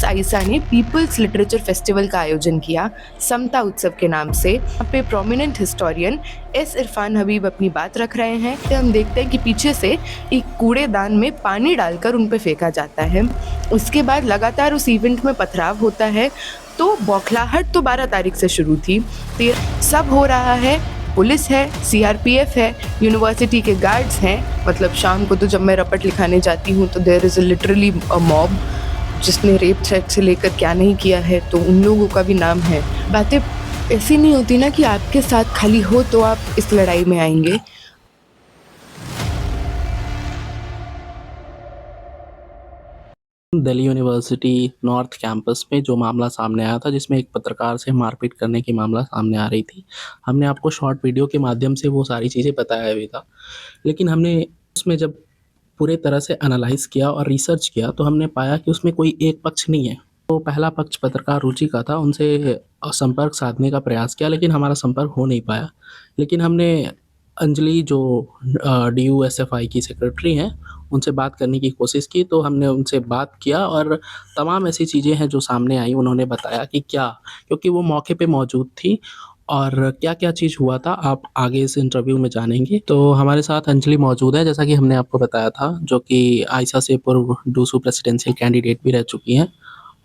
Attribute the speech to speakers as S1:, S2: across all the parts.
S1: आइसा ने peoples literature festival का आयोजन किया समता उत्सव के नाम से। यहाँ पे prominent historian S Irfan Habib अपनी बात रख रहे हैं। तो हम देखते हैं कि पीछे से एक कूड़ेदान में पानी डालकर उन पे फेंका जाता है। उसके बाद लगातार उस इवेंट में पथराव होता है। तो बौखलाहट तो 12 तारीख से शुरू थी। सब हो रहा है, पुलिस है, सीआरपीएफ है, यूनिवर्सिटी के गार्ड्स हैं। मतलब शाम को तो जब मैं रपट लिखाने जाती हूँ तो there is literally a mob जिसने रेप थ्रेट से लेकर क्या नहीं किया है, तो उन लोगों का भी नाम है। बातें ऐसी नहीं होती ना कि आपके साथ खाली हो तो आप इस लड़ाई में आएंगे।
S2: दिल्ली यूनिवर्सिटी नॉर्थ कैंपस में जो मामला सामने आया था, जिसमें एक पत्रकार से मारपीट करने की मामला सामने आ रही थी। हमने आपको शॉर्ट वीडियो के माध्यम से वो सारी चीज़ें बताया भी था, लेकिन हमने उसमें जब पूरे तरह से एनालाइज किया और रिसर्च किया तो हमने पाया कि उसमें कोई एक पक्ष नहीं है। तो पहला पक्ष पत्रकार रुचि का था, उनसे संपर्क साधने का प्रयास किया, लेकिन हमारा संपर्क हो नहीं पाया। लेकिन हमने अंजलि जो DUSFI की सेक्रेटरी हैं, उनसे बात करने की कोशिश की। तो हमने उनसे बात किया और तमाम ऐसी चीज़ें हैं जो सामने आई। उन्होंने बताया कि क्या, क्योंकि वो मौके पे मौजूद थी, और क्या-क्या चीज़ हुआ था आप आगे इस इंटरव्यू में जानेंगे। तो हमारे साथ अंजलि मौजूद है, जैसा कि हमने आपको बताया था, जो कि आइसा से पूर्व डूसू प्रेसिडेंशियल कैंडिडेट भी रह चुकी हैं।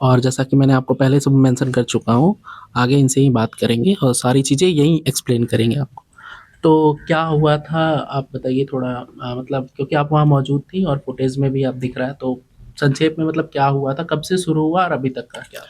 S2: और जैसा कि मैंने आपको पहले से मेंशन कर चुका हूँ, आगे इनसे ही बात करेंगे और सारी चीज़ें यहीं एक्सप्लेन करेंगे आपको। तो क्या हुआ था आप बताइए थोड़ा, मतलब क्योंकि आप वहाँ मौजूद थी और फुटेज में भी आप दिख रहा है, तो संक्षेप में मतलब क्या हुआ था, कब से शुरू हुआ और अभी तक का क्या?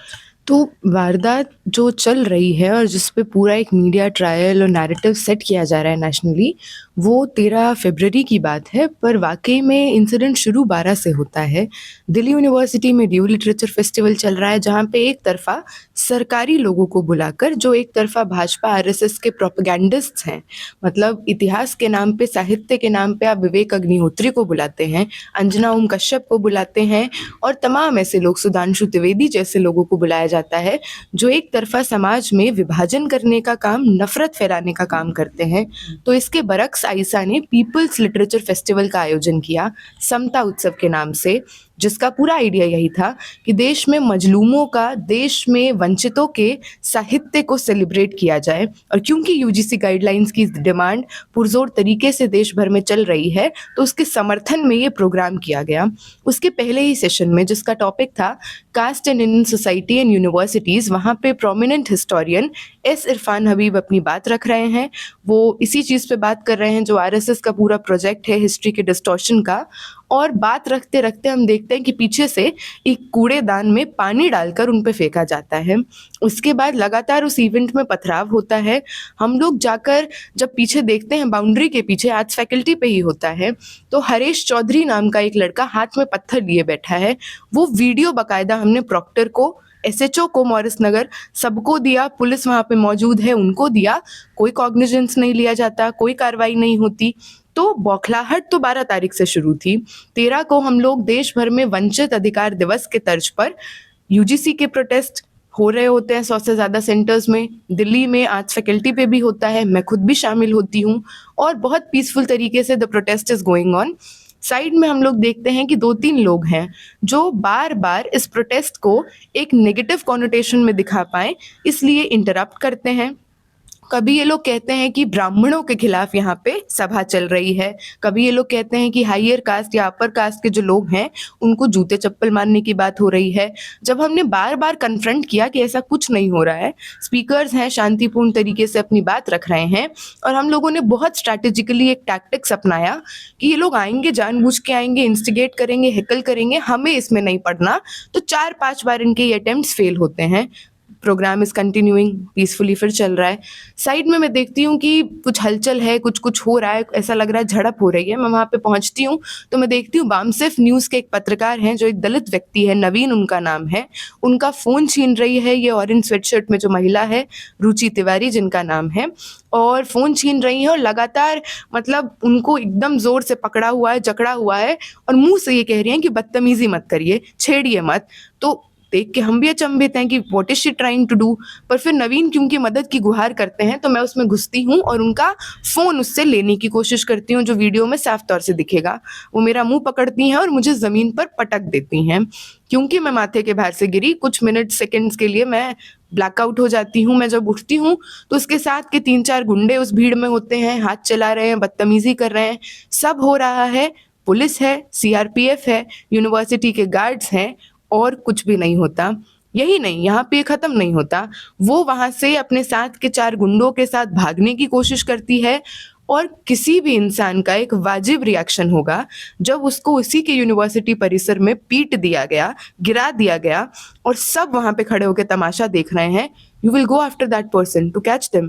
S1: तो वारदात जो चल रही है और जिस पे पूरा एक मीडिया ट्रायल और नैरेटिव सेट किया जा रहा है नेशनली, वो 13 फरवरी की बात है। पर वाकई में इंसिडेंट शुरू 12 से होता है। दिल्ली यूनिवर्सिटी में ड्यू लिटरेचर फेस्टिवल चल रहा है, जहाँ पे एक तरफा सरकारी लोगों को बुलाकर, जो एक तरफा भाजपा आरएसएस के प्रोपेगेंडिस्ट्स हैं, मतलब इतिहास के नाम पे, साहित्य के नाम पे आप विवेक अग्निहोत्री को बुलाते हैं, अंजना ओम कश्यप को बुलाते हैं, और तमाम ऐसे लोग, सुधांशु त्रिवेदी जैसे लोगों को बुलाया जाता है, जो एक तरफा समाज में विभाजन करने का काम, नफरत फैलाने का काम करते हैं। तो इसके बरक्स आइसा ने पीपल्स लिटरेचर फेस्टिवल का आयोजन किया समता उत्सव के नाम से, जिसका पूरा आइडिया यही था कि देश में मजलूमों का, देश में वंचितों के साहित्य को सेलिब्रेट किया जाए। और क्योंकि यूजीसी गाइडलाइंस की डिमांड पुरजोर तरीके से देश भर में चल रही है, तो उसके समर्थन में ये प्रोग्राम किया गया। उसके पहले ही सेशन में, जिसका टॉपिक था caste and Indian society and universities, वहाँ पे prominent historian S Irfan Habib अपनी बात रख रहे हैं। वो इसी चीज़ पे बात कर रहे हैं जो आरएसएस का पूरा प्रोजेक्ट है, हिस्ट्री के डिस्टॉर्शन का। और बात रखते रखते हम देखते हैं कि पीछे से एक कूड़ेदान में पानी डालकर उन पे फेंका जाता है। उसके बाद लगातार उस इवेंट में पथराव होता है। हम लोग जाकर जब पीछे देखते हैं, बाउंड्री के पीछे आर्ट्स फैकल्टी पे ही होता है, तो हरेश चौधरी नाम का एक लड़का हाथ में पत्थर लिए बैठा है। वो वीडियो बाकायदा हमने प्रॉक्टर को, एसएचओ को, मॉरिस नगर, सबको दिया। पुलिस वहाँ पे मौजूद है, उनको दिया। कोई कॉग्निजेंस नहीं लिया जाता, कोई कार्रवाई नहीं होती। तो बौखलाहट तो 12 तारीख से शुरू थी। 13 को हम लोग देश भर में वंचित अधिकार दिवस के तर्ज पर यूजीसी के प्रोटेस्ट हो रहे होते हैं 100 से ज़्यादा सेंटर्स में। दिल्ली में आर्ट्स फैकल्टी पे भी होता है, मैं खुद भी शामिल होती हूँ, और बहुत पीसफुल तरीके से the protest is going on. Side में हम लोग देखते हैं कि 2-3 लोग हैं जो बार बार इस प्रोटेस्ट को एक नेगेटिव कॉनोटेशन में दिखा पाएं, इसलिए इंटरप्ट करते हैं। कभी ये लोग कहते हैं कि ब्राह्मणों के खिलाफ यहाँ पे सभा चल रही है, कभी ये लोग कहते हैं कि हायर कास्ट या अपर कास्ट के जो लोग हैं उनको जूते चप्पल मारने की बात हो रही है। जब हमने बार बार कन्फ्रंट किया कि ऐसा कुछ नहीं हो रहा है, स्पीकर्स हैं, शांतिपूर्ण तरीके से अपनी बात रख रहे हैं, और हम लोगों ने बहुत स्ट्रैटेजिकली एक टैक्टिक्स अपनाया कि ये लोग आएंगे, जानबूझ के आएंगे, इंस्टिगेट करेंगे, हेकल करेंगे, हमें इसमें नहीं पड़ना। तो 4-5 बार इनके ये अटेम्प्ट्स फेल होते हैं। प्रोग्राम इज कंटिन्यूइंग पीसफुली, फिर चल रहा है। साइड में मैं देखती हूँ कि कुछ हलचल है, कुछ कुछ हो रहा है, ऐसा लग रहा है झड़प हो रही है। मैं वहाँ पे पहुँचती हूँ तो मैं देखती हूँ बामसेफ न्यूज़ के एक पत्रकार हैं, जो एक दलित व्यक्ति है, नवीन उनका नाम है, उनका फ़ोन छीन रही है ये ऑरेंज स्वेटशर्ट में जो महिला है, रुचि तिवारी जिनका नाम है, और फ़ोन छीन रही है और लगातार, मतलब उनको एकदम ज़ोर से पकड़ा हुआ है, जकड़ा हुआ है, और मुंह से ये कह रही हैं कि बदतमीज़ी मत करिए, छेड़िए मत। तो देख के हम भी अचंभित हैं कि what is she trying to do. पर फिर नवीन क्योंकि मदद की गुहार करते हैं तो मैं उसमें घुसती हूँ और उनका फ़ोन उससे लेने की कोशिश करती हूँ, जो वीडियो में साफ तौर से दिखेगा। वो मेरा मुंह पकड़ती हैं और मुझे ज़मीन पर पटक देती हैं। क्योंकि मैं माथे के भार से गिरी, कुछ मिनट सेकंड्स के लिए मैं ब्लैकआउट हो जाती हूँ। मैं जब उठती हूँ तो उसके साथ के 3-4 गुंडे उस भीड़ में होते हैं, हाथ चला रहे हैं, बदतमीजी कर रहे हैं। सब हो रहा है, पुलिस है, सीआरपीएफ है, यूनिवर्सिटी के गार्ड्स हैं, और कुछ भी नहीं होता। यही नहीं, यहाँ पे खत्म नहीं होता। वो वहां से अपने साथ के 4 गुंडों के साथ भागने की कोशिश करती है, और किसी भी इंसान का एक वाजिब रिएक्शन होगा जब उसको उसी के यूनिवर्सिटी परिसर में पीट दिया गया, गिरा दिया गया, और सब वहां पे खड़े होकर तमाशा देख रहे हैं। You will go after that person to catch them,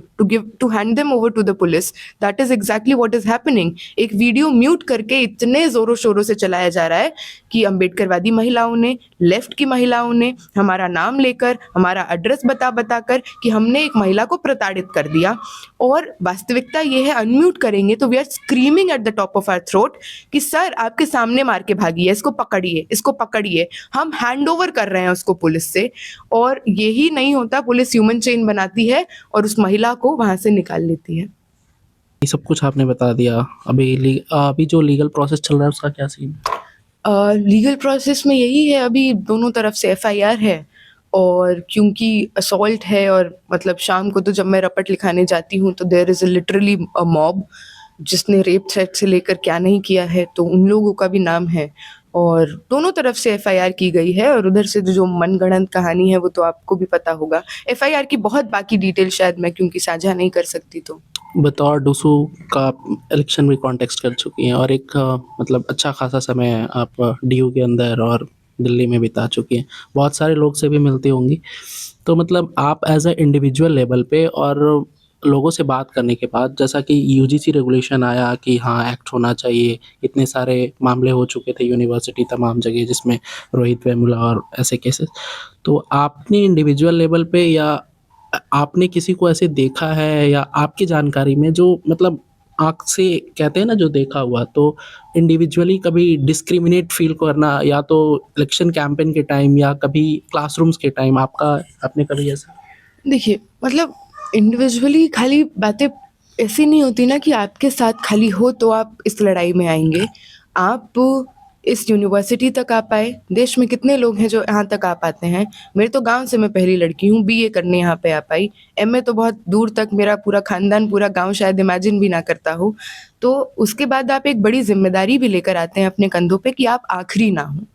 S1: to hand them over to the police. That is exactly what is happening. एक वीडियो म्यूट करके इतने जोरों शोरों से चलाया जा रहा है कि अंबेडकरवादी महिलाओं ने, लेफ्ट की महिलाओं ने हमारा नाम लेकर, हमारा एड्रेस बता बता कर कि हमने एक महिला को प्रताड़ित कर दिया। और वास्तविकता ये है, अनम्यूट करेंगे तो we are screaming at the top of our throat कि सर आपके सामने मार के भागी है, इसको पकड़िए, इसको पकड़िए। हम हैंड ओवर कर रहे हैं उसको पुलिस से, और यही नहीं होता, पुलिस ह्यूमन चेन बनाती है और उस महिला को वहां से निकाल लेती है।
S2: ये सब कुछ आपने बता दिया। अभी जो लीगल प्रोसेस चल रहा है उसका क्या सीन?
S1: लीगल प्रोसेस में यही है, अभी दोनों तरफ से एफआईआर है, और क्योंकि असॉल्ट है, और मतलब शाम को तो जब मैं रपट लिखाने जाती हूँ तो there is literally a mob जिसने रेप थ्रेट से लेकर क्या नहीं किया है, तो उन लोगों का भी नाम है। और दोनों तरफ से एफआईआर की गई है, और उधर से जो मनगढ़ंत कहानी है वो तो आपको भी पता होगा। एफआईआर की बहुत बाकी डिटेल शायद मैं क्योंकि साझा नहीं कर सकती, तो
S2: बतौर डूसू का इलेक्शन भी कॉन्टेस्ट कर चुकी हैं और एक मतलब अच्छा खासा समय आप डीयू के अंदर और दिल्ली में बिता चुकी हैं, बहुत सारे लोग से भी मिलती होंगी। तो मतलब आप एज अ इंडिविजुअल लेवल पे और लोगों से बात करने के बाद, जैसा कि यूजीसी रेगुलेशन आया कि हाँ एक्ट होना चाहिए, इतने सारे मामले हो चुके थे यूनिवर्सिटी तमाम जगह जिसमें रोहित वेमुला और ऐसे केसेस, तो आपने इंडिविजुअल लेवल पे या आपने किसी को ऐसे देखा है या आपकी जानकारी में जो मतलब आँख से कहते हैं ना जो देखा हुआ, तो इंडिविजुअली कभी डिस्क्रिमिनेट फील करना या तो इलेक्शन कैंपेन के टाइम या कभी क्लासरूम्स के टाइम आपने कभी ऐसा?
S1: देखिए, मतलब इंडिविजुअली खाली बातें ऐसी नहीं होती ना कि आपके साथ खाली हो तो आप इस लड़ाई में आएंगे। आप इस यूनिवर्सिटी तक आ पाए, देश में कितने लोग हैं जो यहाँ तक आ पाते हैं। मेरे तो गांव से मैं पहली लड़की हूँ, बीए करने यहाँ पे आ पाई। एमए तो बहुत दूर तक मेरा पूरा खानदान, पूरा गांव शायद इमेजिन भी ना करता हो। तो उसके बाद आप एक बड़ी जिम्मेदारी भी लेकर आते हैं अपने कंधों पे कि आप आखिरी ना हो,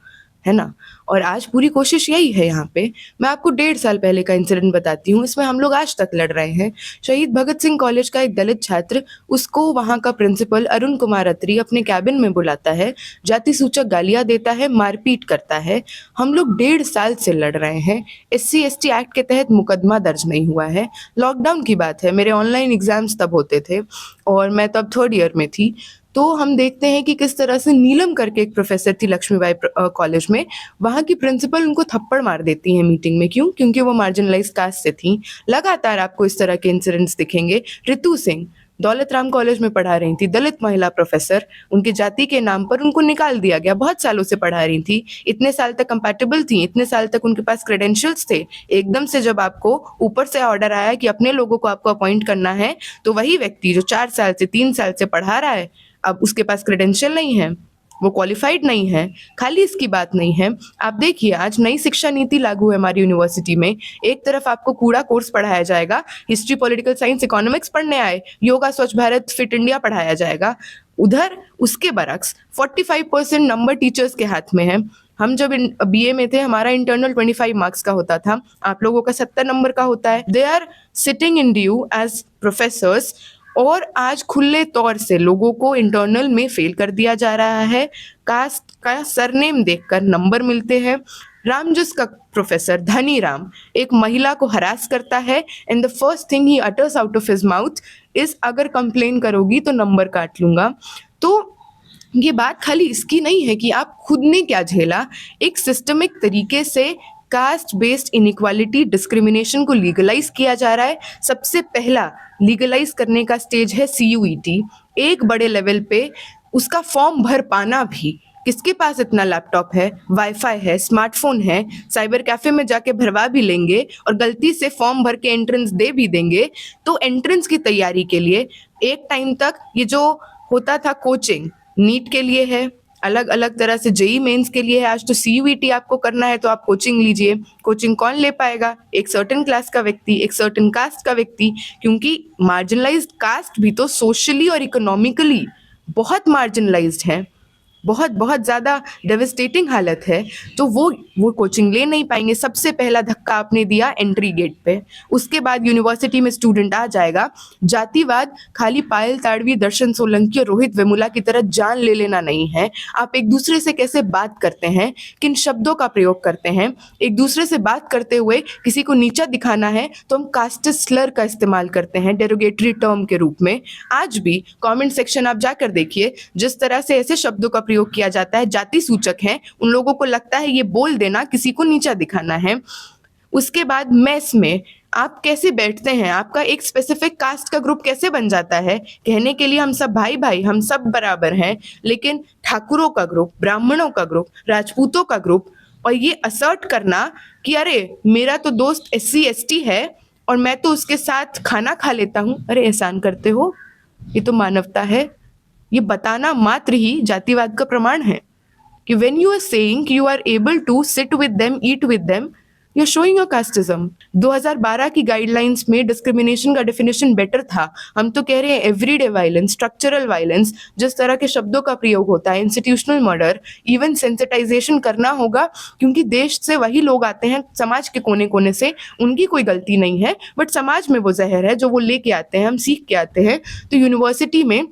S1: है ना। और आज पूरी कोशिश यही है यहाँ पे। मैं आपको 1.5 साल पहले का इंसिडेंट बताती हूँ, इसमें हम लोग आज तक लड़ रहे हैं। शहीद भगत सिंह कॉलेज का एक दलित छात्र, उसको वहाँ का प्रिंसिपल अरुण कुमार अत्री अपने कैबिन में बुलाता है, जाति सूचक गालियाँ देता है, मारपीट करता है। हम लोग 1.5 साल से लड़ रहे हैं। SC/ST एक्ट के तहत मुकदमा दर्ज नहीं हुआ है। लॉकडाउन की बात है, मेरे ऑनलाइन एग्जाम्स तब होते थे और मैं तब 3rd ईयर में थी। तो हम देखते हैं कि किस तरह से नीलम करके एक प्रोफेसर थी लक्ष्मीबाई कॉलेज में, वहाँ की प्रिंसिपल उनको थप्पड़ मार देती हैं मीटिंग में। क्यों? क्योंकि वो मार्जिनलाइज कास्ट से थी। लगातार आपको इस तरह के इंसिडेंट्स दिखेंगे। रितु सिंह दौलत राम कॉलेज में पढ़ा रही थी, दलित महिला प्रोफेसर, उनकी जाति के नाम पर उनको निकाल दिया गया। बहुत सालों से पढ़ा रही थी, इतने साल तक कंपैटिबल थी, इतने साल तक उनके पास क्रेडेंशियल्स थे। एकदम से जब आपको ऊपर से ऑर्डर आया कि अपने लोगों को आपको अपॉइंट करना है, तो वही व्यक्ति जो 4 साल से 3 साल से पढ़ा रहा है, अब उसके पास क्रेडेंशियल नहीं है, वो क्वालिफाइड नहीं है। खाली इसकी बात नहीं है, आप देखिए आज नई शिक्षा नीति लागू है हमारी यूनिवर्सिटी में। एक तरफ आपको कूड़ा कोर्स पढ़ाया जाएगा, हिस्ट्री, पॉलिटिकल साइंस, इकोनॉमिक्स पढ़ने आए, योगा, स्वच्छ भारत, फिट इंडिया पढ़ाया जाएगा। उधर उसके बरक्स 45% नंबर टीचर्स के हाथ में है। हम जब बीए में थे, हमारा इंटरनल 25 मार्क्स का होता था, आप लोगों का 70 नंबर का होता है। They are sitting in due as professors, और आज खुले तौर से लोगों को इंटरनल में फेल कर दिया जा रहा है। कास्ट का सरनेम देखकर नंबर मिलते हैं। रामजस का प्रोफेसर धनी राम एक महिला को हरास करता है, and the first thing he utters out of his mouth is, अगर कंप्लेन करोगी तो नंबर काट लूंगा। तो ये बात खाली इसकी नहीं है कि आप खुद ने क्या झेला, एक सिस्टमिक तरीके से कास्ट बेस्ड इनइक्वालिटी, डिस्क्रिमिनेशन को लीगलाइज किया जा रहा है। सबसे पहला लीगलाइज करने का स्टेज है CUET। एक बड़े लेवल पे उसका फॉर्म भर पाना भी किसके पास इतना लैपटॉप है, वाईफाई है, स्मार्टफोन है, साइबर कैफे में जाके भरवा भी लेंगे और गलती से फॉर्म भर के एंट्रेंस दे भी देंगे, तो एंट्रेंस की तैयारी के लिए एक टाइम तक ये जो होता था कोचिंग, नीट के लिए है, अलग अलग तरह से जेई मेंस के लिए है, आज तो सीयूईटी आपको करना है तो आप कोचिंग लीजिए। कोचिंग कौन ले पाएगा? एक सर्टेन क्लास का व्यक्ति, एक सर्टेन कास्ट का व्यक्ति, क्योंकि मार्जिनलाइज्ड कास्ट भी तो सोशली और इकोनॉमिकली बहुत मार्जिनलाइज्ड है, बहुत बहुत ज़्यादा डेविस्टेटिंग हालत है, तो वो कोचिंग ले नहीं पाएंगे। सबसे पहला धक्का आपने दिया एंट्री गेट पे, उसके बाद यूनिवर्सिटी में स्टूडेंट आ जाएगा। जातिवाद खाली पायल ताड़वी, दर्शन सोलंकी और रोहित वेमुला की तरह जान ले लेना नहीं है। आप एक दूसरे से कैसे बात करते हैं, किन शब्दों का प्रयोग करते हैं, एक दूसरे से बात करते हुए किसी को नीचा दिखाना है तो हम कास्ट स्लर का इस्तेमाल करते हैं डेरोगेटरी टर्म के रूप में। आज भी कमेंट सेक्शन आप जाकर देखिए, जिस तरह से ऐसे शब्दों का प्रयोग किया जाता है, जाति सूचक है, उन लोगों को लगता है ये बोल देना किसी को नीचा दिखाना है। उसके बाद मेस में आप कैसे बैठते हैं, आपका एक स्पेसिफिक कास्ट का ग्रुप कैसे बन जाता है, कहने के लिए हम सब भाई भाई, हम सब बराबर हैं, लेकिन ठाकुरों का ग्रुप, ब्राह्मणों का ग्रुप, राजपूतों का ग्रुप, और ये असर्ट करना कि अरे मेरा तो दोस्त SC ST है और मैं तो उसके साथ खाना खा लेता हूँ। अरे एहसान करते हो, ये तो मानवता है। ये बताना मात्र ही जातिवाद का प्रमाण है कि when you are saying कि you are able to sit with them, eat with them, you are showing your casteism। 2012 की गाइडलाइंस में डिस्क्रिमिनेशन का डेफिनेशन बेटर था। हम तो कह रहे हैं एवरीडे वायलेंस, स्ट्रक्चरल वायलेंस, जिस तरह के शब्दों का प्रयोग होता है, इंस्टीट्यूशनल मर्डर, इवन सेंसिटाइजेशन करना होगा, क्योंकि देश से वही लोग आते हैं, समाज के कोने कोने से, उनकी कोई गलती नहीं है, बट समाज में वो जहर है जो वो लेके आते हैं, हम सीख के आते हैं। तो यूनिवर्सिटी में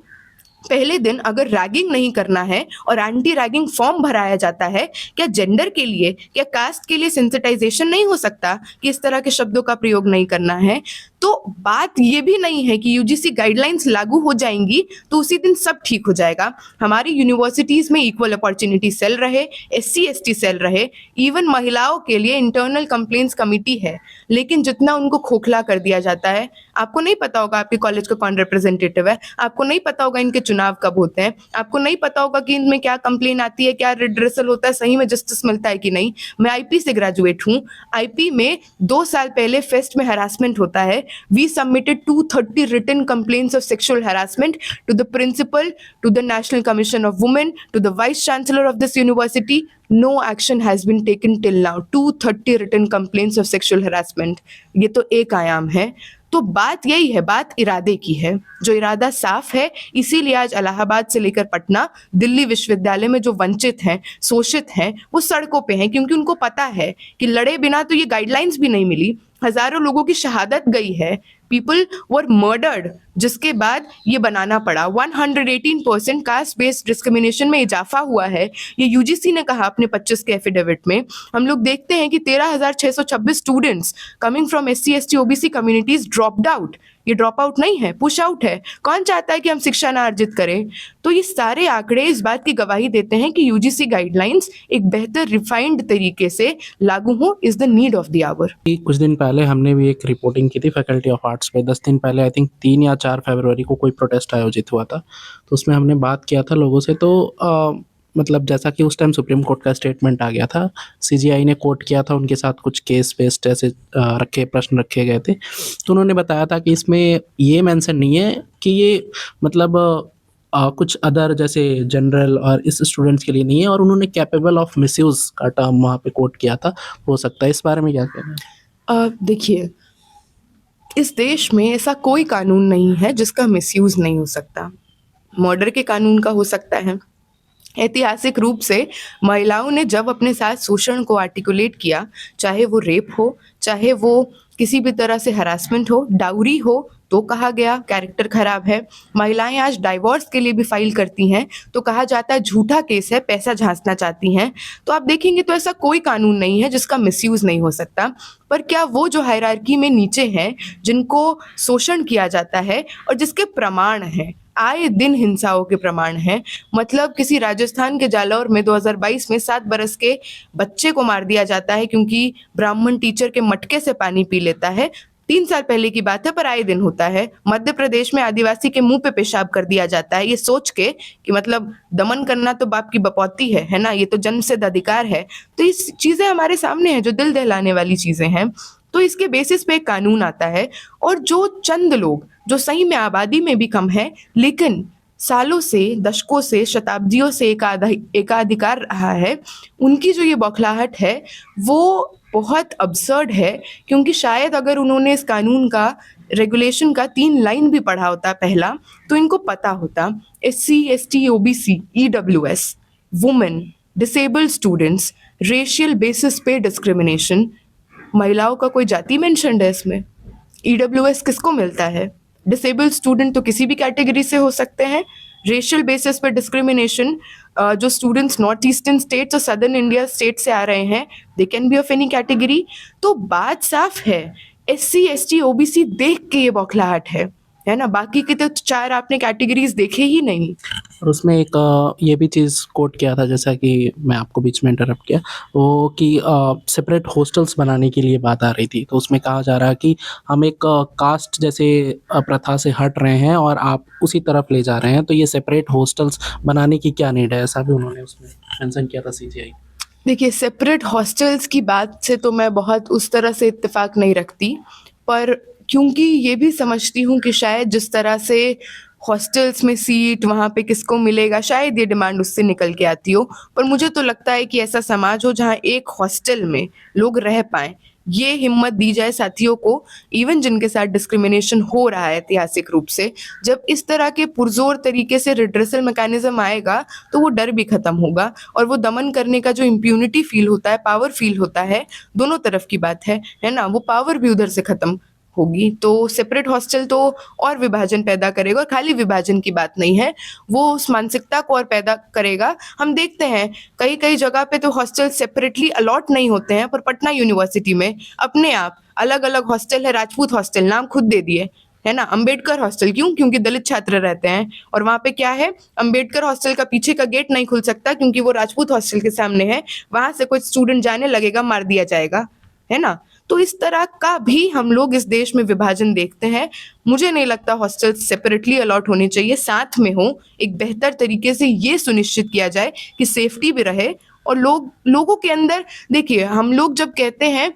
S1: पहले दिन अगर रैगिंग नहीं करना है और एंटी रैगिंग फॉर्म भराया जाता है, क्या जेंडर के लिए, क्या कास्ट के लिए सेंसिटाइजेशन नहीं हो सकता कि इस तरह के शब्दों का प्रयोग नहीं करना है? तो बात ये भी नहीं है कि यूजीसी गाइडलाइंस लागू हो जाएंगी तो उसी दिन सब ठीक हो जाएगा। हमारी यूनिवर्सिटीज में इक्वल अपॉर्चुनिटी सेल रहे, SC ST सेल रहे, इवन महिलाओं के लिए इंटरनल कंप्लेंट्स कमिटी है, लेकिन जितना उनको खोखला कर दिया जाता है। आपको नहीं पता होगा आपके कॉलेज का कौन रिप्रेजेंटेटिव है, आपको नहीं पता होगा इनके चुनाव कब होते हैं, आपको नहीं पता होगा कि इनमें क्या कंप्लेन आती है, क्या रिड्रेसल होता है, सही में जस्टिस मिलता है कि नहीं। मैं IP से ग्रेजुएट हूँ। IP में 2 साल पहले फेस्ट में हरासमेंट होता है। We submitted 230 written complaints of sexual harassment to the principal, to the National Commission of Women, to the Vice Chancellor of this university. No action has been taken till now. 230 written complaints of sexual harassment. ये तो एक आयाम है। तो बात यही है, बात इरादे की है। जो इरादा साफ है, इसीलिए आज इलाहाबाद से लेकर पटना, दिल्ली विश्वविद्यालय में जो वंचित हैं, शोषित हैं, वो सड़कों पे हैं, क्योंकि उनको पता है कि लड़े बिना तो ये गाइडलाइंस भी नहीं मिली। हजारों लोगों की शहादत गई है, पीपल वर मर्डर्ड, जिसके बाद ये बनाना पड़ा। 118% कास्ट बेस्ड डिस्क्रिमिनेशन में इजाफा हुआ है, ये यूजीसी ने कहा अपने 25 के एफिडेविट में। हम लोग देखते हैं कि 13,626 students coming from SC ST OBC communities dropped out. ये ड्रॉप आउट नहीं है, पुश आउट है। कौन चाहता है कि हम शिक्षा ना अर्जित करें? तो ये सारे आंकड़े इस बात की गवाही देते हैं कि यूजीसी गाइडलाइंस एक बेहतर रिफाइंड तरीके से लागू हो is the need of the hour.
S2: कुछ दिन पहले हमने भी एक रिपोर्टिंग की थी फैकल्टी ऑफ आर्ट्स पे। 10 दिन पहले, आई थिंक 3 या 4 फरवरी को कोई प्रोटेस्ट आयोजित हुआ था, तो उसमें हमने बात किया था लोगों से। तो मतलब जैसा कि उस टाइम सुप्रीम कोर्ट का स्टेटमेंट आ गया था, CGI ने कोर्ट किया था, उनके साथ कुछ केस बेस्ड ऐसे प्रश्न रखे गए थे, तो उन्होंने बताया था कि इसमें ये मेंशन नहीं है कि ये मतलब कुछ अदर जैसे जनरल और इस स्टूडेंट्स के लिए नहीं है, और उन्होंने कैपेबल ऑफ मिसयूज का टर्म वहाँ पे कोट किया था। हो सकता है, इस बारे में क्या कहना है?
S1: देखिए, इस देश में ऐसा कोई कानून नहीं है जिसका मिसयूज नहीं हो सकता। मर्डर के कानून का हो सकता है। ऐतिहासिक रूप से महिलाओं ने जब अपने साथ शोषण को आर्टिकुलेट किया, चाहे वो रेप हो, चाहे वो किसी भी तरह से हरासमेंट हो, डाउरी हो, तो कहा गया कैरेक्टर खराब है। महिलाएं आज डाइवोर्स के लिए भी फाइल करती हैं तो कहा जाता है झूठा केस है, पैसा झांसना चाहती हैं। तो आप देखेंगे तो ऐसा कोई कानून नहीं है जिसका मिसयूज नहीं हो सकता। पर क्या वो जो हायरार्की में नीचे हैं, जिनको शोषण किया जाता है और जिसके प्रमाण हैं, आए दिन हिंसाओं के प्रमाण हैं, मतलब किसी राजस्थान के जालौर में 2022 में 7 बरस के बच्चे को मार दिया जाता है क्योंकि ब्राह्मण टीचर के मटके से पानी पी लेता है, 3 साल पहले की बात है पर आए दिन होता है। मध्य प्रदेश में आदिवासी के मुँह पे पेशाब कर दिया जाता है, ये सोच के कि मतलब दमन करना तो बाप की बपौती है ना? ये तो जन्मसिद्ध अधिकार है। तो ये चीज़ें हमारे सामने हैं जो दिल दहलाने वाली चीज़ें हैं। तो इसके बेसिस पे एक कानून आता है और जो चंद लोग, जो सही में आबादी में भी कम है, लेकिन सालों से, दशकों से, शताब्दियों से एकाधिकार रहा है, उनकी जो ये बौखलाहट है, वो बहुत अब्सर्ड है क्योंकि शायद अगर उन्होंने इस कानून का, रेगुलेशन का 3 लाइन भी पढ़ा होता पहला, तो इनको पता होता SC, ST, OBC, EWS, women, disabled students, racial basis पे डिस्क्रिमिनेशन, महिलाओं का कोई जाति मेंशन्ड है इसमें? ईडब्ल्यूएस किसको मिलता है? डिसेबल्ड स्टूडेंट तो किसी भी कैटेगरी से हो सकते हैं। रेशियल बेसिस पर डिस्क्रिमिनेशन, जो स्टूडेंट्स नॉर्थ ईस्टर्न स्टेट्स और सदर्न इंडिया स्टेट से आ रहे हैं, they can be of any category. तो बात साफ है, एससी, एसटी, ओबीसी देख के ये बौखलाहट है ना? बाकी के तो 4 आपने कैटेगरीज देखे ही नहीं।
S2: और उसमें एक ये भी चीज़ कोट किया था, जैसा कि मैं आपको बीच में इंटरप्ट किया, वो कि सेपरेट हॉस्टल्स बनाने के लिए बात आ रही थी। तो उसमें कहा जा रहा है कि हम एक कास्ट जैसे प्रथा से हट रहे हैं और आप उसी तरफ ले जा रहे हैं, तो ये सेपरेट हॉस्टल्स बनाने की क्या नीड है? ऐसा भी उन्होंने उसमें मेंशन किया था सीजीआई।
S1: देखिए, सेपरेट हॉस्टल्स की बात से तो मैं बहुत उस तरह से इत्तेफाक नहीं रखती, पर क्योंकि ये भी समझती हूँ कि शायद जिस तरह से हॉस्टल्स में सीट वहाँ पे किसको मिलेगा, शायद ये डिमांड उससे निकल के आती हो। पर मुझे तो लगता है कि ऐसा समाज हो जहाँ एक हॉस्टल में लोग रह पाएँ, ये हिम्मत दी जाए साथियों को, इवन जिनके साथ डिस्क्रिमिनेशन हो रहा है ऐतिहासिक रूप से। जब इस तरह के पुरज़ोर तरीके से रिड्रेसल मैकेनिज़्म आएगा, तो वो डर भी खत्म होगा और वो दमन करने का जो इम्प्यूनिटी फील होता है, पावर फील होता है, दोनों तरफ की बात है ना? वो पावर भी उधर से खत्म होगी। तो सेपरेट हॉस्टल तो और विभाजन पैदा करेगा, और खाली विभाजन की बात नहीं है, वो उस मानसिकता को और पैदा करेगा। हम देखते हैं कई जगह पे तो हॉस्टल सेपरेटली अलॉट नहीं होते हैं, पर पटना यूनिवर्सिटी में अपने आप अलग-अलग हॉस्टल है। राजपूत हॉस्टल नाम खुद दे दिए, है ना? अंबेडकर हॉस्टल क्यों? क्योंकि दलित छात्र रहते हैं, और वहाँ पे क्या है, अंबेडकर हॉस्टल का पीछे का गेट नहीं खुल सकता क्योंकि वो राजपूत हॉस्टल के सामने है। वहाँ से कोई स्टूडेंट जाने लगेगा, मार दिया जाएगा, है ना? तो इस तरह का भी हम लोग इस देश में विभाजन देखते हैं। मुझे नहीं लगता हॉस्टल सेपरेटली अलॉट होने चाहिए, साथ में हो, एक बेहतर तरीके से ये सुनिश्चित किया जाए कि सेफ्टी भी रहे और लोगों के अंदर, देखिए हम लोग जब कहते हैं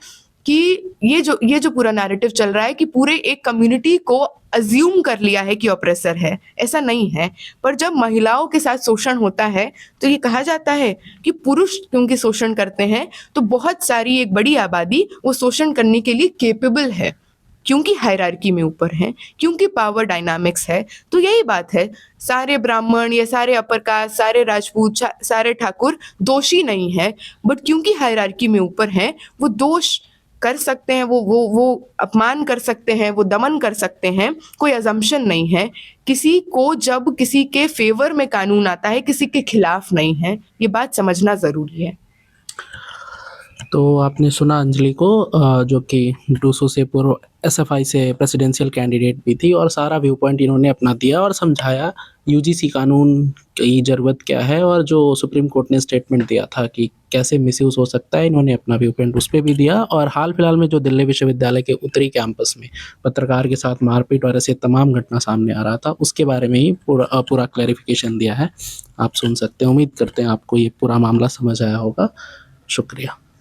S1: कि ये जो पूरा नैरेटिव चल रहा है कि पूरे एक कम्युनिटी को अज्यूम कर लिया है कि ऑप्रेसर है, ऐसा नहीं है। पर जब महिलाओं के साथ शोषण होता है, तो ये कहा जाता है कि पुरुष क्योंकि शोषण करते हैं, तो बहुत सारी एक बड़ी आबादी वो शोषण करने के लिए कैपेबल है, क्योंकि हायरार्की में ऊपर हैं, क्योंकि पावर डायनामिक्स है। तो यही बात है, सारे ब्राह्मण या सारे अपर कास्ट, सारे राजपूत, सारे ठाकुर दोषी नहीं है, बट क्योंकि हायरार्की में ऊपर हैं, वो दोष कर सकते हैं, वो अपमान कर सकते हैं, वो दमन कर सकते हैं। कोई अजम्पशन नहीं है। किसी को जब किसी के फेवर में कानून आता है, किसी के खिलाफ नहीं है। ये बात समझना ज़रूरी है।
S2: तो आपने सुना अंजलि को, जो कि डूसू से पूर्व एसएफआई से प्रेसिडेंशियल कैंडिडेट भी थी, और सारा व्यू पॉइंट इन्होंने अपना दिया और समझाया यूजीसी कानून की ज़रूरत क्या है, और जो सुप्रीम कोर्ट ने स्टेटमेंट दिया था कि कैसे मिसयूज़ हो सकता है, इन्होंने अपना व्यू पॉइंट उस पे भी दिया। और हाल फिलहाल में जो दिल्ली विश्वविद्यालय के उत्तरी कैंपस में पत्रकार के साथ मारपीट और ऐसे तमाम घटना सामने आ रहा था, उसके बारे में ही पूरा क्लैरिफिकेशन दिया है। आप सुन सकते हैं। उम्मीद करते हैं आपको ये पूरा मामला समझ आया होगा। शुक्रिया।